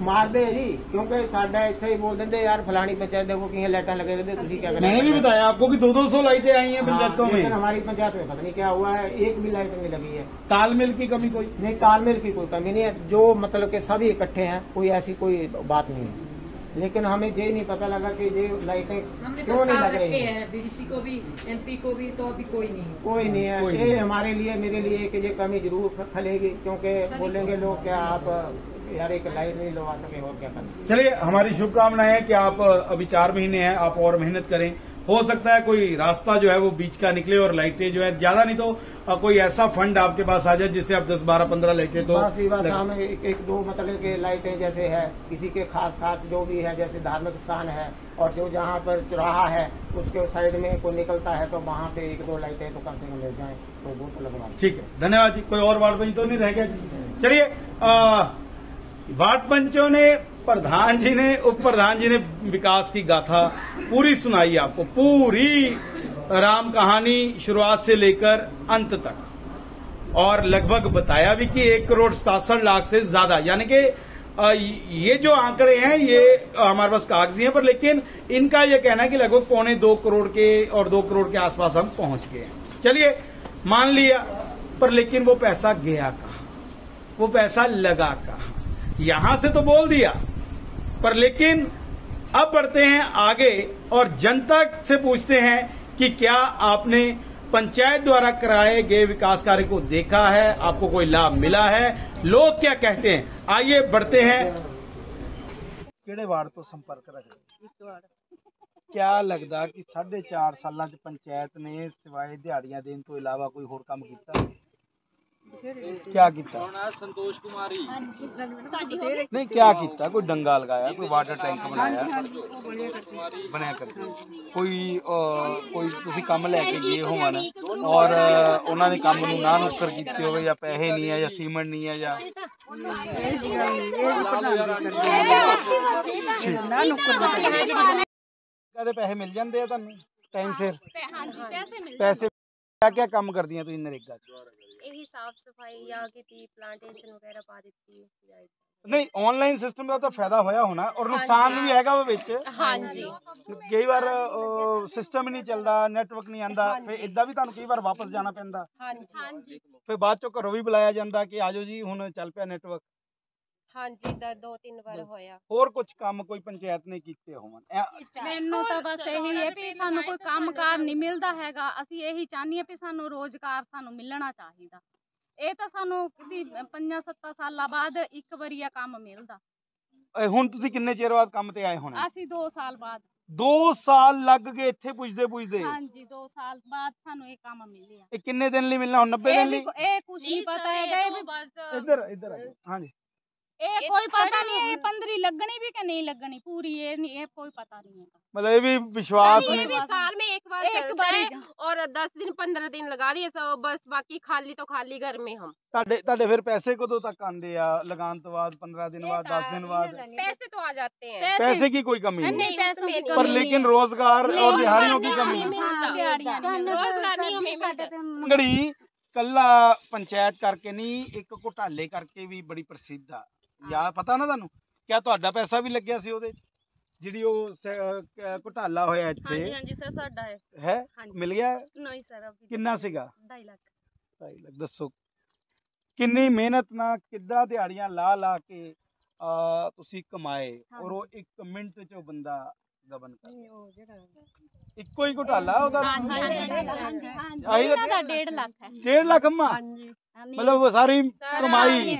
मारते है जी, क्योंकि साडा इत्थे ही बोल देंगे यार फलानी पंचायत देखो कि लाइटें लगे रहते, तुझी क्या करें। मैंने भी बताया आपको कि 200 लाइटें आई हैं पंचायतों में। लेकिन हमारी पंचायत में पता नहीं क्या हुआ है, एक भी लाइट नहीं लगी है। तालमेल की कमी कोई नहीं, तालमेल की कोई कमी नहीं है, जो मतलब कि सभी इकट्ठे हैं, कोई ऐसी कोई बात नहीं है। लेकिन हमें ये नहीं पता लगा कि ये लाइटें क्यों नहीं लग रही है। बीडीसी को भी, एमपी को भी, तो अभी कोई नहीं है। ये हमारे लिए, मेरे लिए कि ये कमी जरूर खलेगी, क्योंकि बोलेंगे लोग क्या आप यार एक लाइट नहीं लगा सके और क्या करें। चलिए, हमारी शुभकामनाएं है कि आप अभी 4 महीने हैं, आप और मेहनत करें। हो सकता है कोई रास्ता जो है वो बीच का निकले और लाइटें जो है ज्यादा नहीं तो कोई ऐसा फंड आपके पास आ जाए जिससे आप 10, 12, 15 लाइटें तो हमें एक दो मतलब के लाइटें जैसे है किसी के खास जो भी है, जैसे धार्मिक स्थान है और जो जहाँ पर चौराहा है उसके साइड में कोई निकलता है तो वहाँ पे 1-2 लाइटें तो कम से कम मिल जाए तो वो तो लगवा। ठीक है, धन्यवाद जी। कोई और वार्ड पंच तो नहीं रह गया? चलिए, वार्ड पंचों ने, प्रधान जी ने, उप प्रधान जी ने विकास की गाथा पूरी सुनाई आपको, पूरी राम कहानी शुरुआत से लेकर अंत तक, और लगभग बताया भी कि 1,67,00,000 से ज्यादा, यानी कि ये जो आंकड़े हैं ये हमारे पास कागजी हैं, पर लेकिन इनका ये कहना है कि लगभग 2.25 करोड़ के और 2 करोड़ के आसपास हम पहुंच गए हैं। चलिए, मान लिया, पर लेकिन वो पैसा गया कहाँ, वो पैसा लगा कहाँ? यहां से तो बोल दिया, पर लेकिन अब बढ़ते हैं आगे और जनता से पूछते हैं कि क्या आपने पंचायत द्वारा कराए गए विकास कार्य को देखा है, आपको कोई लाभ मिला है, लोग क्या कहते हैं? आइए बढ़ते हैं। किहड़े वार्ड तो संपर्क रखे? क्या लगता कि 4.5 साल पंचायत ने सिवाय दिहाड़ियां देने तो इलावा कोई होर काम किया? क्या किया? संतोष कुमारी नहीं, क्या किया? कोई डंगा लगाया, कोई वाटर टैंक बनाया, बनया करके कोई तुसी काम लैके गए होवन और उन्होंने काम नूं ना नुक्कर कीते होवे, या पैसे नहीं है, या सीमेंट नहीं है, या कदे पैसे मिल जाते हैं तुहानूं टाइम सिर? पैसे क्या काम करती हैं तुसीं नरेगा? यही साफ सफाई या किसी प्लांटेशन वगैरह पा देती है। नहीं, ऑनलाइन सिस्टम का तो फायदा होया होना और नुकसान भी हैगा वो विच। हाँ जी, कई बार सिस्टम ही नहीं चलता, नेटवर्क नहीं आंदा, फिर इदा भी तुहानूं कई बार वापस जाना पैंदा। हाँ जी, फिर बाद चों घरों भी बुलाया जांदा कि आजो जी हुण चल पिया नेटवर्क। हाँ जी, 2-3 बार होया। और कुछ काम कोई पंचायत ने कीते होवन? मैनू तो बस यही है भी सानू कोई कामकार नहीं मिलता हैगा, असी यही चाहनी है भी सानू रोजगार सानू मिलना चाहिदा। ਇਹ ਤਾਂ ਸਾਨੂੰ 5-7 ਸਾਲਾਂ ਬਾਅਦ ਇੱਕ ਵਾਰੀ ਆ ਕੰਮ ਮਿਲਦਾ। ਹੁਣ ਤੁਸੀਂ ਕਿੰਨੇ ਚਿਰ ਬਾਅਦ ਕੰਮ ਤੇ ਆਏ ਹੋਣੇ? ਅਸੀਂ 2 ਸਾਲ ਬਾਅਦ। 2 ਸਾਲ ਲੱਗ ਗਏ ਇੱਥੇ ਪੁੱਜਦੇ? ਹਾਂਜੀ, 2 ਸਾਲ ਬਾਅਦ ਸਾਨੂੰ ਇਹ ਕੰਮ ਮਿਲਿਆ। ਇਹ ਕਿੰਨੇ ਦਿਨ ਲਈ ਮਿਲਣਾ ਹੁਣ? 90 ਦਿਨ ਲਈ? ਇਹ ਕੁਝ ਨਹੀਂ ਪਤਾ ਹੈਗਾ, ਇਹ ਵੀ ਬਸ ਇੱਧਰ ਹਾਂਜੀ, ਇਹ ਕੋਈ ਪਤਾ नहीं है 15 लगनी भी कि नहीं लगनी पूरी, ये नहीं, ये कोई पता नहीं है। मतलब ये भी विश्वास नहीं, भी साल में एक बार चलता है और 10 दिन 15 दिन लगा दिए सब, बस बाकी खाली तो खाली घर में हम। ਤੁਹਾਡੇ ਫਿਰ ਪੈਸੇ ਕਦੋਂ ਤੱਕ ਆਂਦੇ ਆ? ਲਗਾਉਣ ਤੋਂ ਬਾਅਦ 15 दिन बाद 10 दिन बाद पैसे तो आ जाते हैं, पैसे की कोई कमी नहीं, पैसों की पर लेकिन रोजगार और दिहाड़ियों की कमी। रोजगार नहीं हमें मिलता। लंगड़ी ਕੱਲਾ ਪੰਚਾਇਤ ਕਰਕੇ ਨਹੀਂ, ਇੱਕ ਘੁਟਾਲੇ ਕਰਕੇ ਵੀ ਬੜੀ ਪ੍ਰਸਿੱਧ ਆ। ਯਾ ਪਤਾ ਨਾ ਤੁਹਾਨੂੰ? ਕਿਆ ਤੁਹਾਡਾ ਪੈਸਾ ਵੀ ਲੱਗਿਆ ਸੀ ਉਹਦੇ 'ਚ, ਜਿਹੜੀ ਉਹ ਘੁਟਾਲਾ ਹੋਇਆ ਇੱਥੇ? ਹਾਂਜੀ ਸਰ, ਸਾਡਾ ਹੈ ਮਿਲ ਗਿਆ? ਨਹੀਂ ਸਰ, ਕਿੰਨਾ ਸੀਗਾ? 2.5 ਲੱਖ। 2.5 ਲੱਖ। ਦੱਸੋ ਕਿੰਨੀ ਮਿਹਨਤ ਨਾਲ, ਕਿੱਦਾਂ ਦਿਹਾੜੀਆਂ ਲਾ ਕੇ ਤੁਸੀਂ ਕਮਾਏ, ਔਰ ਉਹ 1 ਮਿੰਟ 'ਚ ਉਹ ਬੰਦਾ ਗਬਨ ਕਰ ਗਿਆ। ਇੱਕੋ ਹੀ ਘੁਟਾਲਾ ਉਹਦਾ? ਹਾਂਜੀ ਇਹਦਾ 1.5 ਲੱਖ ਹੈ। 1.5 ਲੱਖ ਅੰਮਾ? ਮਤਲਬ ਉਹ ਸਾਰੀ ਕਮਾਈ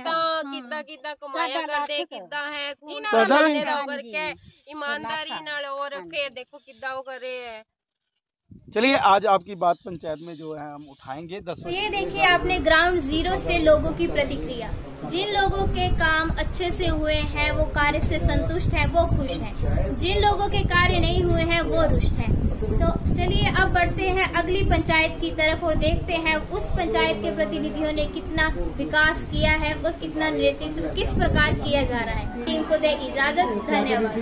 ਕਿੱਦਾਂ ਕਮਾਇਆ ਕਰਦੇ, ਕਿੱਦਾਂ ਹੈ ਖੂਨ ਤੁਹਾਡਾ ਵੀ ਕਰਕੇ ईमानदारी नाल, और फिर देखो कितना वो करे है। चलिए आज आपकी बात पंचायत में जो है हम उठाएंगे। 10 ये देखिए आपने ग्राउंड जीरो से लोगों की प्रतिक्रिया। जिन लोगों के काम अच्छे से हुए हैं वो कार्य से संतुष्ट है, वो खुश हैं। जिन लोगों के कार्य नहीं हुए हैं वो रुष्ट हैं। तो चलिए अब बढ़ते हैं अगली पंचायत की तरफ और देखते हैं उस पंचायत के प्रतिनिधियों ने कितना विकास किया है और कितना नेतृत्व किस प्रकार किया जा रहा है। टीम को दे इजाजत, धन्यवाद।